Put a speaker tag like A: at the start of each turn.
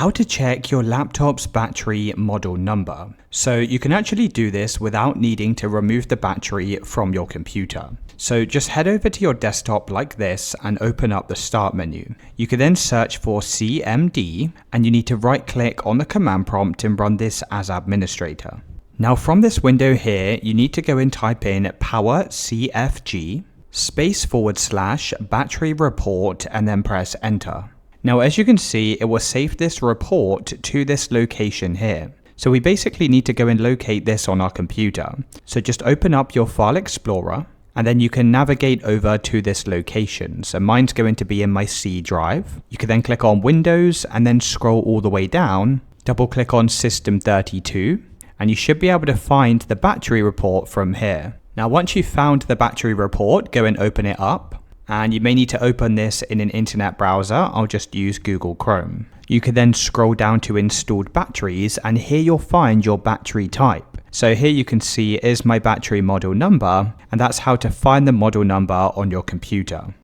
A: How to check your laptop's battery model number. So you can actually do this without needing to remove the battery from your computer. So just head over to your desktop like this and open up the start menu. You can then search for CMD and you need to right click on the command prompt and run this as administrator. Now from this window here, you need to go and type in power CFG / battery report and then press enter. Now as you can see, it will save this report to this location here. So we basically need to go and locate this on our computer. So just open up your File Explorer and then you can navigate over to this location. So mine's going to be in my C drive. You can then click on Windows and then scroll all the way down, double click on System 32, and you should be able to find the battery report from here. Now once you've found the battery report, go and open it up. And you may need to open this in an internet browser. I'll just use Google Chrome. You can then scroll down to installed batteries and here you'll find your battery type. So here you can see is my battery model number, and that's how to find the model number on your computer.